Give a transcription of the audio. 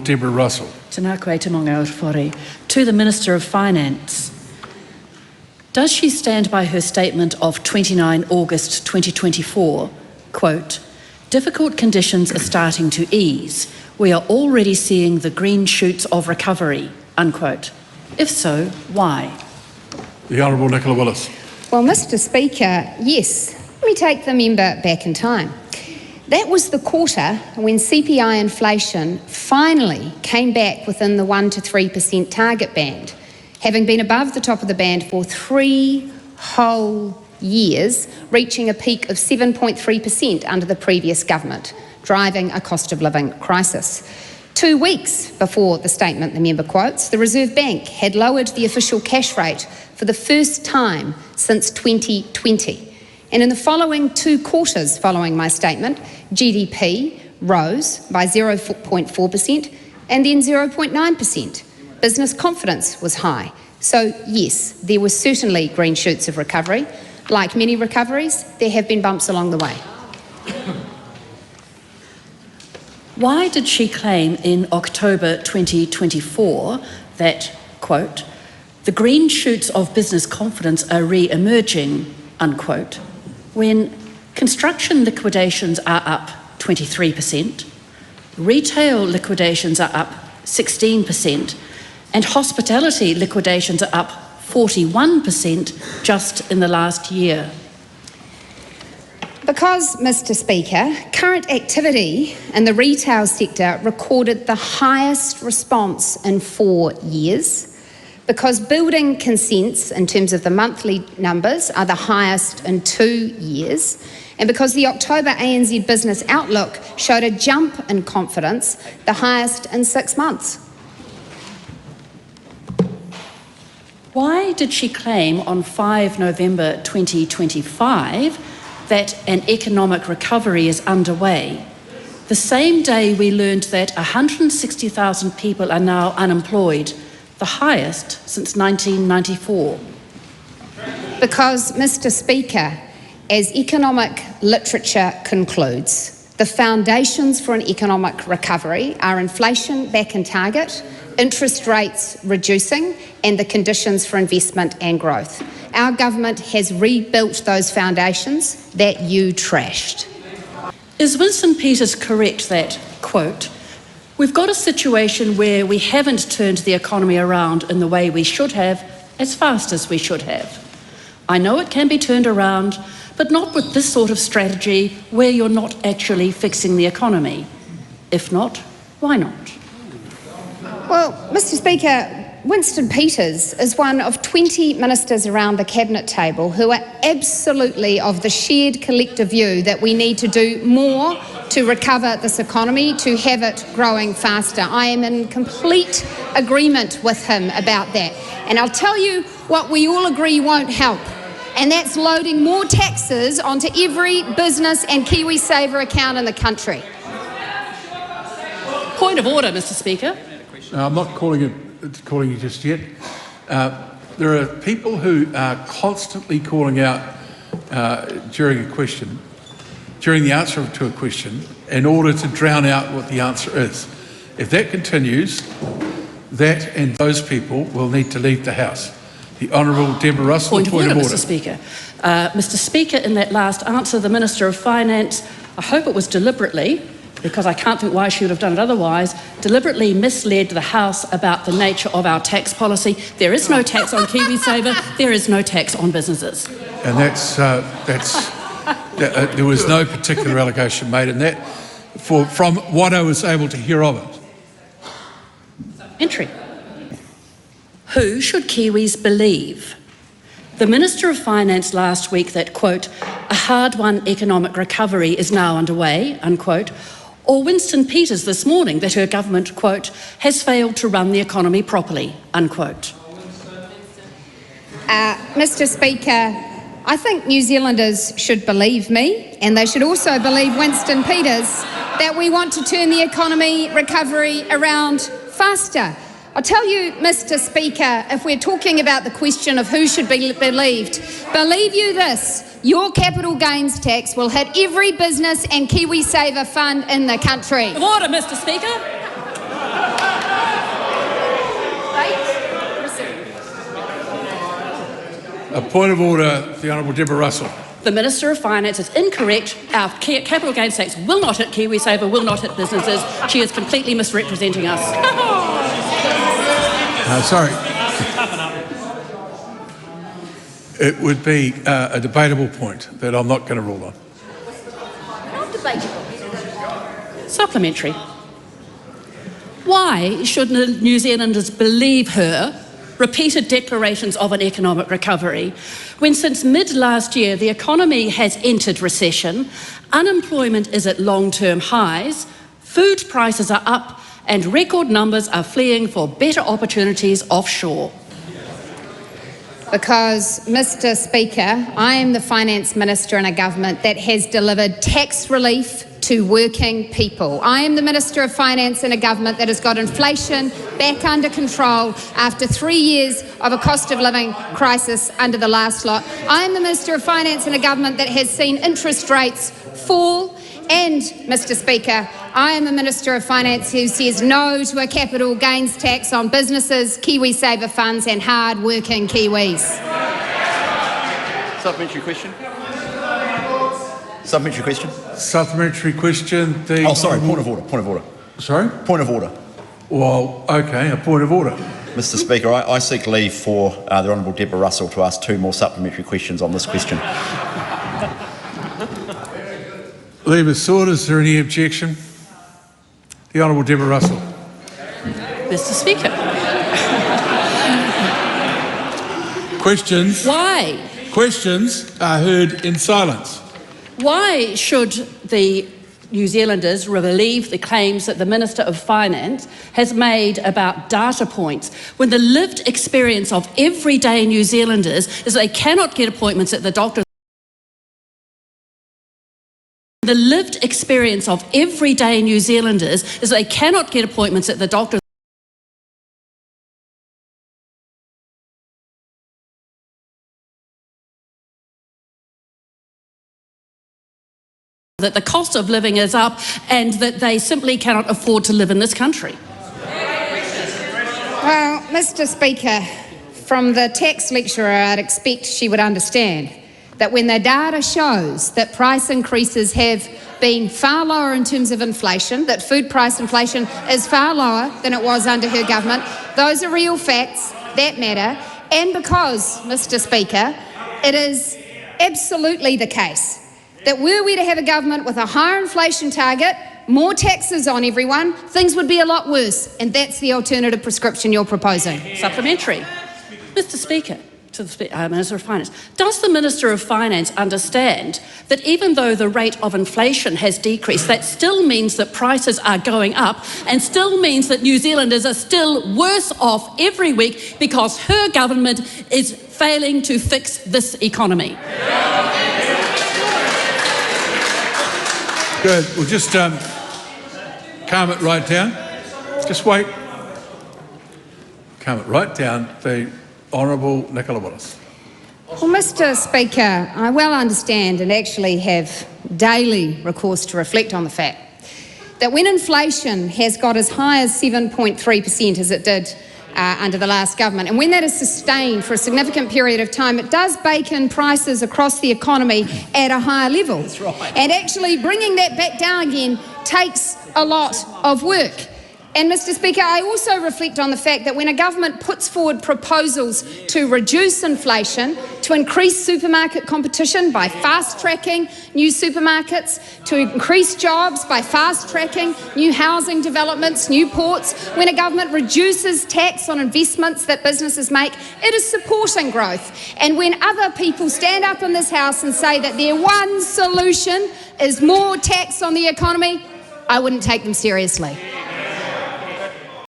Deborah Russell. Tēnā koe te monga Aotearoa. To the Minister of Finance. Does she stand by her statement of 29 August 2024, quote, difficult conditions are starting to ease. We are already seeing the green shoots of recovery, unquote. If so, why? The Honourable Nicola Willis. Well, Mr. Speaker, yes. Let me take the member back in time. That was the quarter when CPI inflation finally came back within the 1 to 3% target band, having been above the top of the band for 3 whole years, reaching a peak of 7.3% under the previous government, driving a cost of living crisis. 2 weeks before the statement the member quotes, the Reserve Bank had lowered the official cash rate for the first time since 2020. And in the following 2 quarters following my statement, GDP rose by 0.4% and then 0.9%. Business confidence was high. So yes, there were certainly green shoots of recovery. Like many recoveries, there have been bumps along the way. Why did she claim in October 2024 that, quote, the green shoots of business confidence are re-emerging, unquote, when construction liquidations are up 23%, retail liquidations are up 16%, and hospitality liquidations are up 41% just in the last year? Because, Mr. Speaker, current activity in the retail sector recorded the highest response in 4 years, because building consents in terms of the monthly numbers are the highest in 2 years, and because the October ANZ Business Outlook showed a jump in confidence, the highest in 6 months. Why did she claim on 5 November 2025 that an economic recovery is underway, the same day we learned that 160,000 people are now unemployed, the highest since 1994? Because, Mr. Speaker, as economic literature concludes, the foundations for an economic recovery are inflation back in target, interest rates reducing, and the conditions for investment and growth. Our government has rebuilt those foundations that you trashed. Is Winston Peters correct that, quote, we've got a situation where we haven't turned the economy around in the way we should have, as fast as we should have? I know it can be turned around, but not with this sort of strategy where you're not actually fixing the economy. If not, why not? Well, Mr. Speaker, Winston Peters is one of 20 ministers around the cabinet table who are absolutely of the shared collective view that we need to do more to recover this economy, to have it growing faster. I am in complete agreement with him about that. And I'll tell you what we all agree won't help, and that's loading more taxes onto every business and KiwiSaver account in the country. Point of order, Mr. Speaker. I'm not calling you just yet. There are people who are constantly calling out during the answer to a question, in order to drown out what the answer is. If that continues, that and those people will need to leave the House. The Honourable Deborah Russell. Point of order, Mr. Speaker. Mr. Speaker, in that last answer, the Minister of Finance, I hope it was deliberately, because I can't think why she would have done it otherwise, deliberately misled the House about the nature of our tax policy. There is no tax on KiwiSaver, there is no tax on businesses. And there was no particular allegation made in that, from what I was able to hear of it. Entry. Who should Kiwis believe? The Minister of Finance last week that, quote, a hard-won economic recovery is now underway, unquote, or Winston Peters this morning that her government, quote, has failed to run the economy properly, unquote? Mr. Speaker, I think New Zealanders should believe me, and they should also believe Winston Peters, that we want to turn the economy recovery around faster. I'll tell you, Mr. Speaker, if we're talking about the question of who should be believed, believe you this, your capital gains tax will hit every business and KiwiSaver fund in the country. Order, Mr. Speaker. A point of order, the Honourable Deborah Russell. The Minister of Finance is incorrect. Our capital gains tax will not hit KiwiSaver, will not hit businesses. She is completely misrepresenting us. Sorry. It would be a debatable point that I'm not going to rule on. Not debatable. Supplementary. Why should New Zealanders believe her repeated declarations of an economic recovery when since mid-last year the economy has entered recession, unemployment is at long-term highs, food prices are up and record numbers are fleeing for better opportunities offshore? Because, Mr. Speaker, I am the Finance Minister in a government that has delivered tax relief to working people. I am the Minister of Finance in a government that has got inflation back under control after 3 years of a cost of living crisis under the last lot. I am the Minister of Finance in a government that has seen interest rates fall. And, Mr. Speaker, I am a Minister of Finance who says no to a capital gains tax on businesses, KiwiSaver funds and hard-working Kiwis. Supplementary question. Supplementary question. Supplementary question. Oh, sorry, point of order, point of order. Sorry? Point of order. Well, okay, a point of order. Mr. Speaker, I seek leave for the Honourable Deborah Russell to ask 2 more supplementary questions on this question. Leave is sought. Is there any objection? The Honourable Deborah Russell. Mr. Speaker. Questions? Why? Questions are heard in silence. Why should the New Zealanders believe the claims that the Minister of Finance has made about data points when the lived experience of everyday New Zealanders is they cannot get appointments at the doctor? The lived experience of everyday New Zealanders is they cannot get appointments at the doctor. That the cost of living is up and that they simply cannot afford to live in this country. Well, Mr. Speaker, from the tax lecturer, I'd expect she would understand that when the data shows that price increases have been far lower in terms of inflation, that food price inflation is far lower than it was under her government, those are real facts that matter. And because, Mr. Speaker, it is absolutely the case that were we to have a government with a higher inflation target, more taxes on everyone, things would be a lot worse. And that's the alternative prescription you're proposing. Supplementary. Mr. Speaker, to the Minister of Finance, does the Minister of Finance understand that even though the rate of inflation has decreased, that still means that prices are going up and still means that New Zealanders are still worse off every week because her government is failing to fix this economy? Good. We'll just calm it right down. Just wait. Calm it right down. The Honourable Nicola Willis. Well, Mr. Speaker, I well understand and actually have daily recourse to reflect on the fact that when inflation has got as high as 7.3% as it did under the last government, and when that is sustained for a significant period of time, it does bake in prices across the economy at a higher level. That's right. And actually bringing that back down again takes a lot of work. And, Mr. Speaker, I also reflect on the fact that when a government puts forward proposals to reduce inflation, to increase supermarket competition by fast-tracking new supermarkets, to increase jobs by fast-tracking new housing developments, new ports, when a government reduces tax on investments that businesses make, it is supporting growth. And when other people stand up in this House and say that their one solution is more tax on the economy, I wouldn't take them seriously.